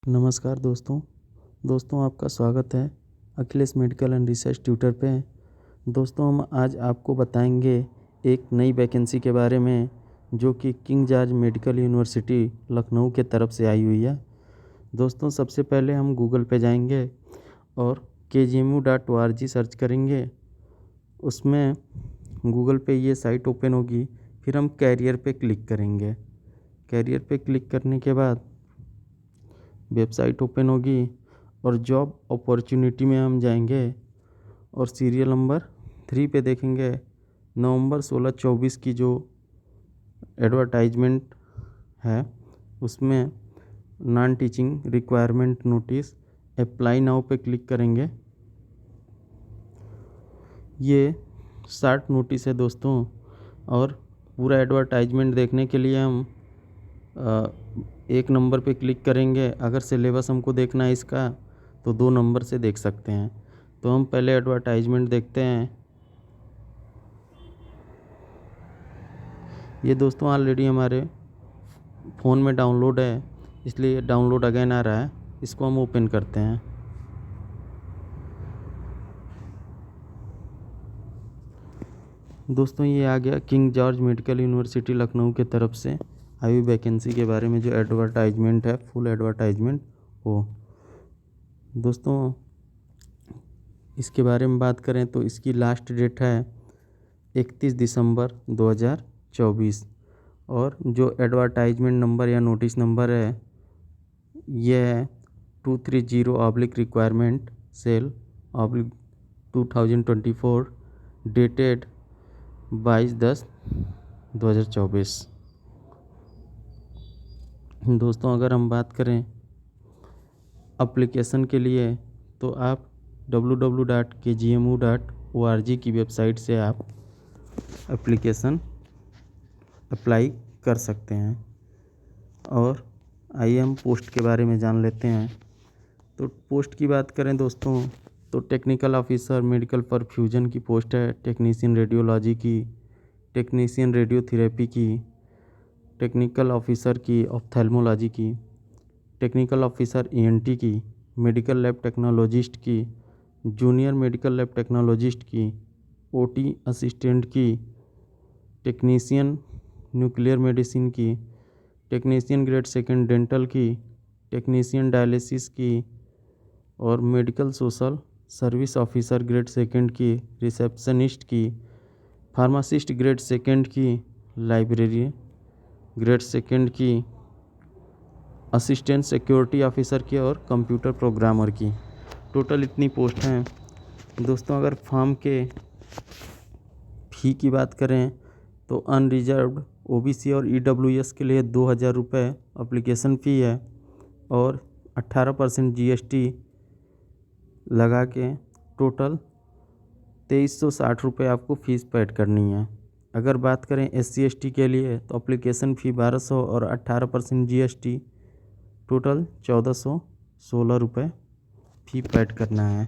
नमस्कार दोस्तों आपका स्वागत है Akhilesh medical and research tutor पे। दोस्तों हम आज आपको बताएंगे एक नई वैकेंसी के बारे में जो कि king George medical university Lucknow के तरफ से आई हुई है। दोस्तों सबसे पहले हम गूगल पे जाएंगे और kgmu.org सर्च करेंगे। उसमें गूगल पे ये साइट ओपन होगी, फिर हम कैरियर पे क्लिक करेंगे। कैरियर पे क्लिक करने के बाद वेबसाइट ओपन होगी और जॉब अपॉर्चुनिटी में हम जाएंगे और सीरियल नंबर 3 पे देखेंगे नवंबर 16-24 की जो एडवर्टाइजमेंट है उसमें non teaching requirement notice apply now पे क्लिक करेंगे। ये शॉर्ट नोटिस है दोस्तों, और पूरा एडवर्टाइजमेंट देखने के लिए हम 1 नंबर पे क्लिक करेंगे। अगर सिलेबस हमको देखना है इसका तो 2 नंबर से देख सकते हैं। तो हम पहले एडवर्टाइजमेंट देखते हैं। ये दोस्तों ऑलरेडी हमारे फ़ोन में डाउनलोड है, इसलिए डाउनलोड अगेन आ रहा है। इसको हम ओपन करते हैं। दोस्तों ये आ गया king George medical university Lucknow के तरफ से आई हुई वैकेंसी के बारे में जो एडवर्टाइजमेंट है, फुल एडवर्टाइजमेंट हो। दोस्तों इसके बारे में बात करें तो इसकी लास्ट डेट है 31 दिसंबर 2024 और जो एडवर्टाइजमेंट नंबर या नोटिस नंबर है ये है 230/ रिक्वायरमेंट सेल /2024 डेटेड 22/10/2024। दोस्तों अगर हम बात करें एप्लीकेशन के लिए तो आप www.kgmu.org की वेबसाइट से आप एप्लीकेशन अप्लाई कर सकते हैं। और आइए हम पोस्ट के बारे में जान लेते हैं। तो पोस्ट की बात करें दोस्तों तो टेक्निकल ऑफिसर मेडिकल परफ्यूजन की पोस्ट है, टेक्नीशियन रेडियोलॉजी की, टेक्नीशियन रेडियोथेरेपी की, टेक्निकल ऑफिसर की ऑप्थेल्मोलॉजी की, टेक्निकल ऑफिसर ईएनटी की, मेडिकल लैब टेक्नोलॉजिस्ट की, जूनियर मेडिकल लैब टेक्नोलॉजिस्ट की, ओटी असिस्टेंट की, टेक्नीशियन न्यूक्लियर मेडिसिन की, टेक्नीशियन ग्रेड 2 डेंटल की, टेक्नीशियन डायलिसिस की और medical social service officer grade 2 की, रिसेप्शनिस्ट की, फार्मासिस्ट ग्रेड 2 की, लाइब्रेरी ग्रेड 2 की, असिस्टेंट सिक्योरिटी ऑफिसर की और कंप्यूटर प्रोग्रामर की। टोटल इतनी पोस्ट हैं दोस्तों। अगर फॉर्म के फ़ी की बात करें तो अनरिजर्व्ड ओबीसी और ईडब्ल्यूएस के लिए 2000 रुपये एप्लीकेशन फ़ी है और 18% जीएसटी लगा के टोटल 2360 रुपये आपको फ़ीस पेड करनी है। अगर बात करें SC/ST के लिए तो एप्लीकेशन फ़ी 1200 और 18% जीएसटी टोटल 1416 रुपये फ़ी पेड करना है।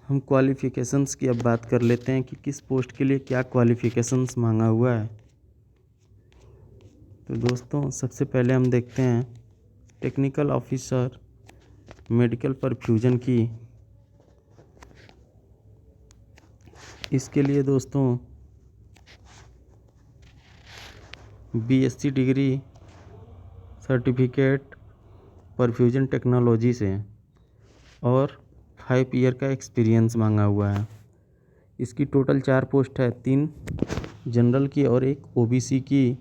हम क्वालिफ़िकेशंस की अब बात कर लेते हैं कि किस पोस्ट के लिए क्या क्वालिफ़िकेशंस मांगा हुआ है। तो दोस्तों सबसे पहले हम देखते हैं टेक्निकल ऑफिसर मेडिकल परफ्यूजन की। इसके लिए दोस्तों BSc degree certificate perfusion technology से और 5 ईयर का एक्सपीरियंस मांगा हुआ है। इसकी टोटल 4 पोस्ट है, 3 जनरल की और 1 ओबीसी की।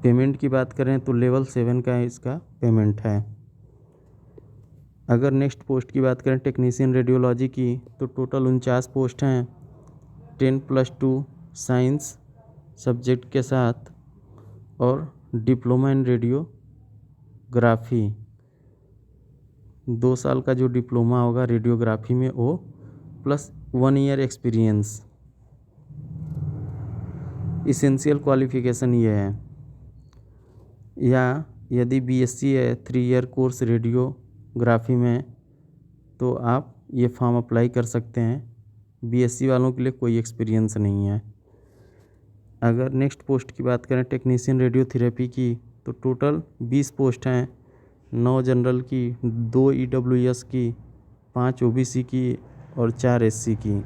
पेमेंट की बात करें तो लेवल 7 का इसका पेमेंट है। अगर नेक्स्ट पोस्ट की बात करें टेक्नीशियन रेडियोलॉजी की तो टोटल 49 पोस्ट हैं, 10+2 साइंस सब्जेक्ट के साथ और डिप्लोमा इन रेडियोग्राफी 2 साल का जो डिप्लोमा होगा रेडियोग्राफी में वो plus 1 year experience. Essential qualification ये है। या यदि BSc है 3 ईयर कोर्स रेडियोग्राफी में तो आप ये फॉर्म अप्लाई कर सकते हैं। BSc वालों के लिए कोई एक्सपीरियंस नहीं है। अगर नेक्स्ट पोस्ट की बात करें टेक्नीशियन रेडियोथेरेपी की तो टोटल 20 पोस्ट हैं, 9 जनरल की, 2 ईडब्ल्यूएस की, 5 ओबीसी की और 4 एससी की।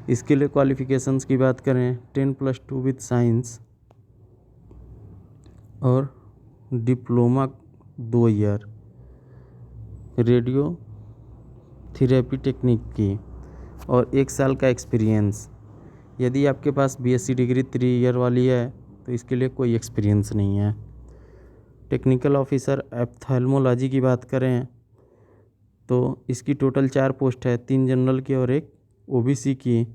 इसके लिए क्वालिफ़िकेशंस की बात करें 10+2 विद साइंस और diploma 2 year radio therapy technique की और 1 साल का एक्सपीरियंस। यदि आपके पास बीएससी डिग्री 3 ईयर वाली है तो इसके लिए कोई एक्सपीरियंस नहीं है। टेक्निकल ऑफिसर एप्थेल्मोलॉजी की बात करें तो इसकी टोटल 4 पोस्ट है, 3 जनरल की और 1 ओबीसी की।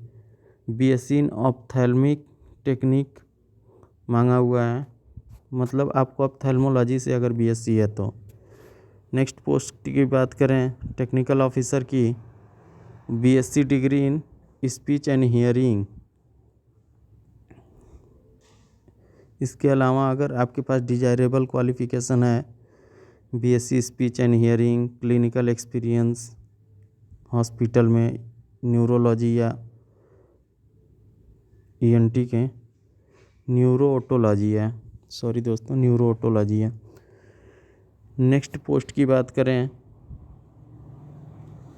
बीएससी इन ऑप्थेल्मिक टेक्निक मांगा हुआ है, मतलब आपको ऑप्थेल्मोलॉजी से अगर बीएससी है तो। नेक्स्ट पोस्ट की बात करें टेक्निकल ऑफिसर की, BSc degree in speech and hearing. इसके अलावा अगर आपके पास डिजायरेबल क्वालिफ़िकेशन है BSc speech and hearing, clinical experience hospital में न्यूरोलॉजी या ईएनटी के न्यूरोओटोलॉजी है, सॉरी दोस्तों न्यूरोओटोलॉजी है। नेक्स्ट पोस्ट की बात करें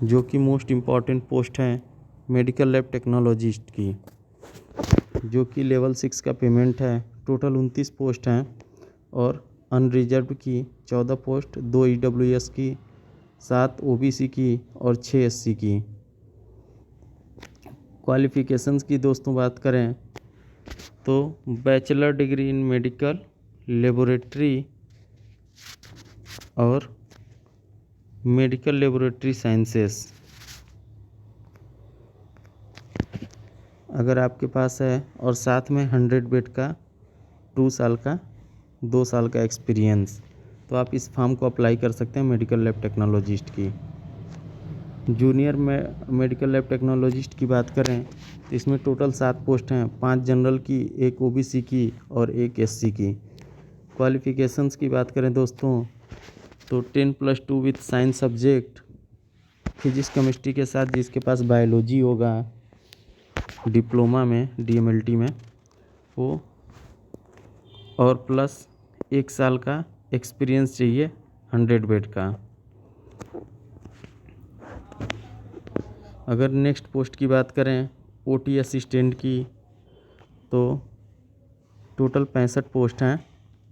जो कि मोस्ट इम्पॉर्टेंट पोस्ट है मेडिकल लैब टेक्नोलॉजिस्ट की, जो कि लेवल 6 का पेमेंट है। टोटल 29 पोस्ट हैं और अनरिजर्व की 14 पोस्ट, 2 ईडब्ल्यूएस की, 7 ओबीसी की और 6 एससी की। क्वालिफ़िकेशंस की दोस्तों बात करें तो बैचलर डिग्री इन मेडिकल लेबोरेटरी और मेडिकल लेबोरेटरी साइंसेस अगर आपके पास है और साथ में 100 बेड का 2 साल का 2 साल का एक्सपीरियंस, तो आप इस फॉर्म को अप्लाई कर सकते हैं मेडिकल लैब टेक्नोलॉजिस्ट की। जूनियर में मेडिकल लैब टेक्नोलॉजिस्ट की बात करें तो इसमें टोटल 7 पोस्ट हैं, 5 जनरल की, 1 ओबीसी की और 1 एससी की। क्वालिफ़िकेशंस की बात करें दोस्तों तो 10+2 with science subject, physics chemistry के साथ जिसके पास बायोलॉजी होगा डिप्लोमा में डीएमएलटी में वो, और प्लस 1 साल का एक्सपीरियंस चाहिए 100 बेड का। अगर नेक्स्ट पोस्ट की बात करें ओटी असिस्टेंट की तो टोटल 65 पोस्ट हैं,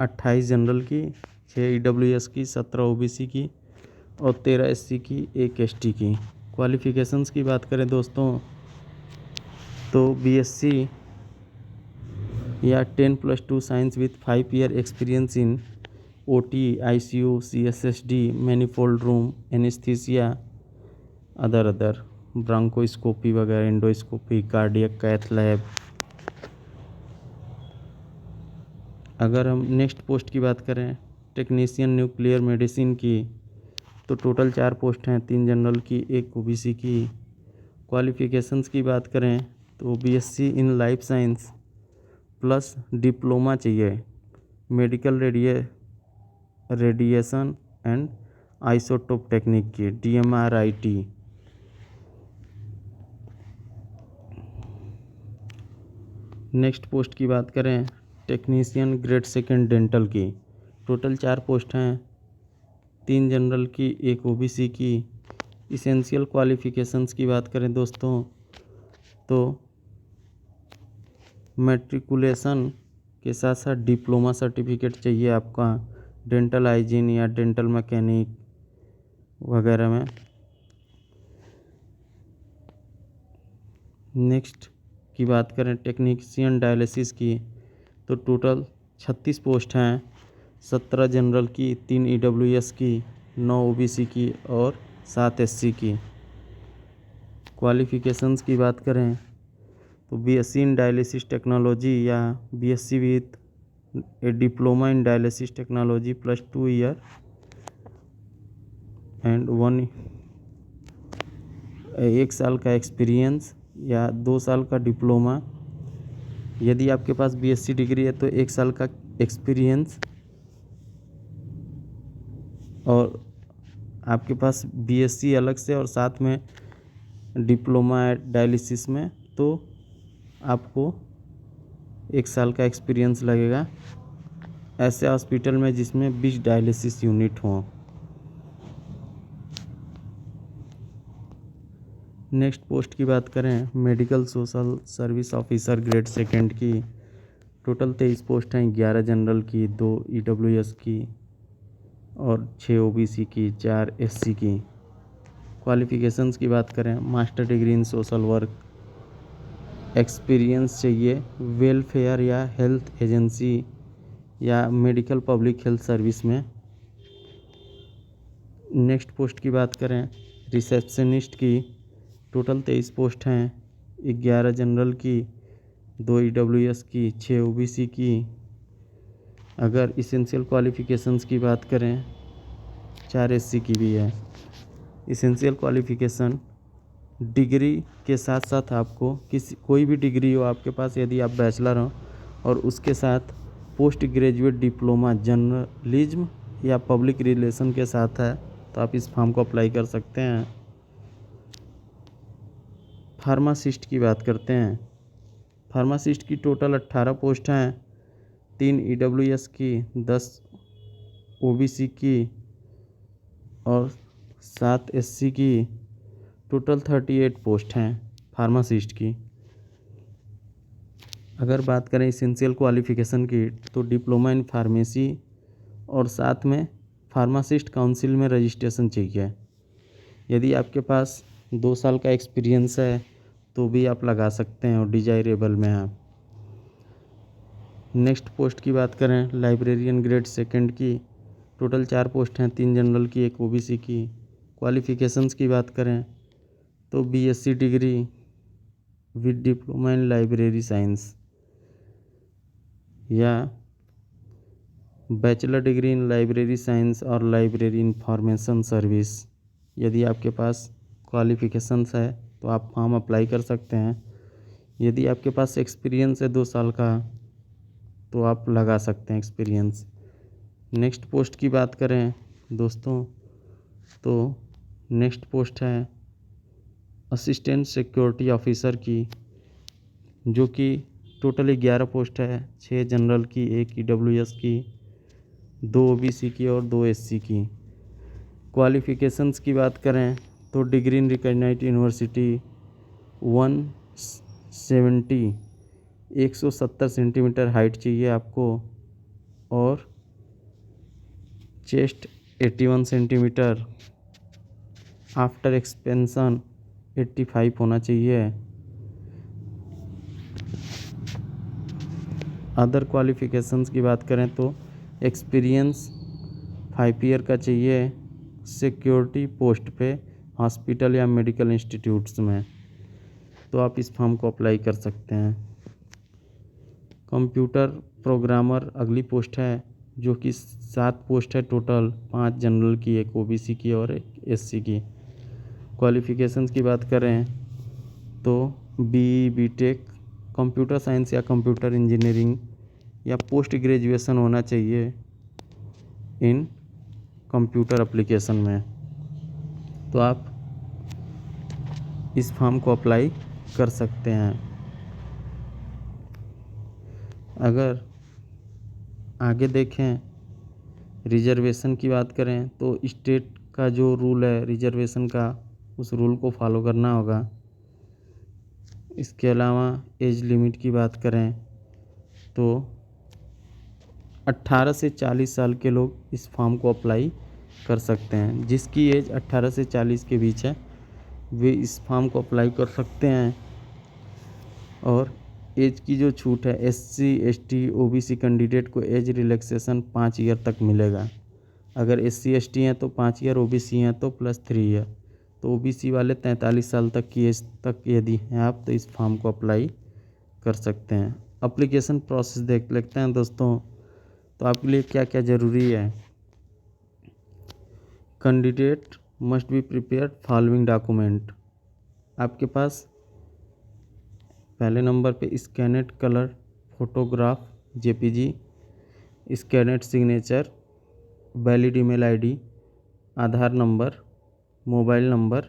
28 जनरल की, 6 ईडब्ल्यूएस की, 17 ओबीसी की और 13 एससी की, 1 एसटी की। क्वालिफ़िकेशंस की बात करें दोस्तों तो बीएससी या 10+2 science with 5 year experience in OT, ICU, CSSD, manifold room, anaesthesia, other bronchoscopy वगैरह, एंडोस्कोपी, कार्डियक कैथ लैब। अगर हम नेक्स्ट पोस्ट की बात करें टेक्नीशियन न्यूक्लियर मेडिसिन की तो टोटल 4 पोस्ट हैं, 3 जनरल की, 1 ओबीसी की। क्वालिफ़िकेशंस की बात करें तो BSc in life science plus diploma चाहिए medical radiation and isotope technique की, DMRIT। नेक्स्ट पोस्ट की बात करें टेक्नीशियन ग्रेड 2 डेंटल की, टोटल 4 पोस्ट हैं, 3 जनरल की, 1 ओबीसी की। इसेंशियल क्वालिफ़िकेशंस की बात करें दोस्तों तो मैट्रिकुलेशन के साथ साथ डिप्लोमा सर्टिफिकेट चाहिए आपका डेंटल हाइजीन या डेंटल मैकेनिक वगैरह में। नेक्स्ट की बात करें टेक्नीशियन डायलिसिस की तो टोटल 36 पोस्ट हैं, 17 जनरल की, 3 ईडब्ल्यूएस की, 9 ओबीसी की और 7 एससी की। क्वालिफ़िकेशंस की बात करें तो बीएससी इन डायलिसिस टेक्नोलॉजी या BSc with A diploma in dialysis technology plus 2 year and 1 साल का एक्सपीरियंस या 2 साल का डिप्लोमा। यदि आपके पास बीएससी डिग्री है तो 1 साल का एक्सपीरियंस और आपके पास बीएससी अलग से और साथ में डिप्लोमा डायलिसिस में तो आपको 1 साल का एक्सपीरियंस लगेगा ऐसे हॉस्पिटल में जिसमें 20 डायलिसिस यूनिट हों। नेक्स्ट पोस्ट की बात करें, medical social service officer grade second की टोटल 23 पोस्ट हैं। 11 जनरल की, 2 ईडब्ल्यूएस की और 6 ओबीसी की, 4 एससी की। क्वालिफ़िकेशंस की बात करें, master degree in social work, experience चाहिए वेलफेयर या हेल्थ एजेंसी या मेडिकल पब्लिक हेल्थ सर्विस में। नेक्स्ट पोस्ट की बात करें, रिसेप्शनिस्ट की टोटल 23 पोस्ट हैं। 11 जनरल की, 2 ईडब्ल्यूएस की, 6 ओबीसी की। अगर इसेंशियल क्वालिफ़िकेशंस की बात करें, 4 एससी की भी है। इसेंशियल क्वालिफ़िकेशन डिग्री के साथ साथ आपको कोई भी डिग्री हो आपके पास, यदि आप बैचलर हो और उसके साथ पोस्ट ग्रेजुएट डिप्लोमा जर्नलिज्म या पब्लिक रिलेशन के साथ है तो आप इस फॉर्म को अप्लाई कर सकते हैं। फार्मासिस्ट की बात करते हैं। फार्मासिस्ट की टोटल 18 पोस्ट हैं। 3 ईडब्ल्यूएस की, 10 ओबीसी की और 7 एससी की। टोटल 38 पोस्ट हैं फार्मासिस्ट की। अगर बात करें इसेंशियल क्वालिफ़िकेशन की तो डिप्लोमा इन फार्मेसी और साथ में फार्मासिस्ट काउंसिल में रजिस्ट्रेशन चाहिए। यदि आपके पास 2 साल का एक्सपीरियंस है तो भी आप लगा सकते हैं और डिजायरेबल में आप। नेक्स्ट पोस्ट की बात करें, लाइब्रेरियन ग्रेड सेकंड की टोटल 4 पोस्ट हैं। 3 जनरल की, 1 ओबीसी की। क्वालिफ़िकेशंस की बात करें तो BSc degree with diploma in library science या bachelor degree in library science और लाइब्रेरी इंफॉर्मेशन सर्विस। यदि आपके पास क्वालिफ़िकेशंस है तो आप फॉर्म अप्लाई कर सकते हैं। यदि आपके पास एक्सपीरियंस है 2 साल का तो आप लगा सकते हैं एक्सपीरियंस। नेक्स्ट पोस्ट की बात करें दोस्तों तो नेक्स्ट पोस्ट है असिस्टेंट सिक्योरिटी ऑफिसर की, जो कि टोटली 11 पोस्ट है। 6 जनरल की, 1 ईडब्ल्यूएस की, 2 ओबीसी की और 2 एससी की। क्वालिफ़िकेशंस की बात करें तो degree in recognised university 170 centimetre height चाहिए आपको और चेस्ट 81 सेंटीमीटर, आफ्टर एक्सपेंशन 85 होना चाहिए। अदर क्वालिफ़िकेशंस की बात करें तो एक्सपीरियंस 5 ईयर का चाहिए सिक्योरिटी पोस्ट पे हॉस्पिटल या मेडिकल इंस्टीट्यूट्स में, तो आप इस फॉर्म को अप्लाई कर सकते हैं। कंप्यूटर प्रोग्रामर अगली पोस्ट है, जो कि 7 पोस्ट है टोटल। 5 जनरल की, 1 ओबीसी की और 1 एससी की। क्वालिफ़िकेशंस की बात करें तो बीटेक कंप्यूटर साइंस या कंप्यूटर इंजीनियरिंग या पोस्ट ग्रेजुएशन होना चाहिए इन कंप्यूटर एप्लीकेशन में, तो आप इस फॉर्म को अप्लाई कर सकते हैं। अगर आगे देखें रिजर्वेशन की बात करें तो स्टेट का जो रूल है रिजर्वेशन का, उस रूल को फॉलो करना होगा। इसके अलावा एज लिमिट की बात करें तो 18 से 40 साल के लोग इस फॉर्म को अप्लाई कर सकते हैं। जिसकी एज 18 से 40 के बीच है वे इस फॉर्म को अप्लाई कर सकते हैं। और एज की जो छूट है, एससी एसटी ओबीसी कैंडिडेट को एज रिलैक्सेशन 5 ईयर तक मिलेगा। अगर एससी एसटी हैं तो 5 ईयर, ओबीसी हैं तो +3 ईयर। तो ओबीसी वाले 43 साल तक की एज तक यदि हैं आप तो इस फॉर्म को अप्लाई कर सकते हैं। एप्लीकेशन प्रोसेस देख लेते हैं दोस्तों, तो आपके लिए क्या क्या ज़रूरी है। Candidate must be prepared following document. आपके पास पहले नंबर पे scanned colour photograph JPG, scanned signature, valid email ID, Aadhaar number, mobile number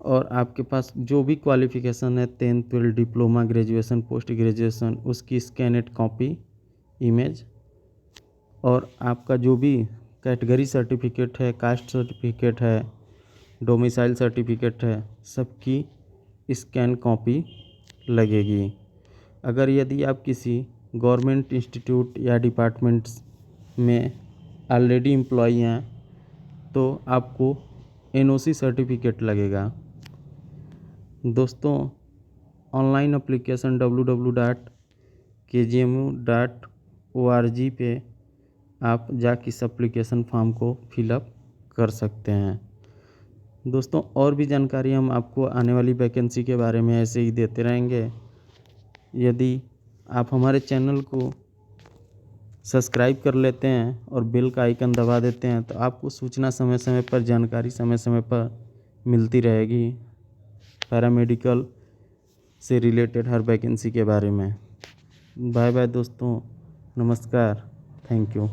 और आपके पास जो भी क्वालिफ़िकेशन है 10th 12th diploma graduation post graduation उसकी स्कैनेड कॉपी इमेज और आपका जो भी कैटेगरी सर्टिफिकेट है, कास्ट सर्टिफिकेट है, डोमिसाइल सर्टिफिकेट है, सबकी स्कैन कॉपी लगेगी। अगर यदि आप किसी गवर्नमेंट इंस्टीट्यूट या डिपार्टमेंट्स में ऑलरेडी एम्प्लॉई हैं तो आपको एनओसी सर्टिफिकेट लगेगा। दोस्तों, ऑनलाइन एप्लीकेशन www.kgmu.org पे आप जाके इस एप्लीकेशन फॉर्म को फिलअप कर सकते हैं। दोस्तों, और भी जानकारी हम आपको आने वाली वैकेंसी के बारे में ऐसे ही देते रहेंगे। यदि आप हमारे चैनल को सब्सक्राइब कर लेते हैं और बेल का आइकन दबा देते हैं तो आपको सूचना समय समय पर, जानकारी समय समय पर मिलती रहेगी पैरामेडिकल से रिलेटेड हर वैकेंसी के बारे में। बाय बाय दोस्तों, नमस्कार, थैंक यू।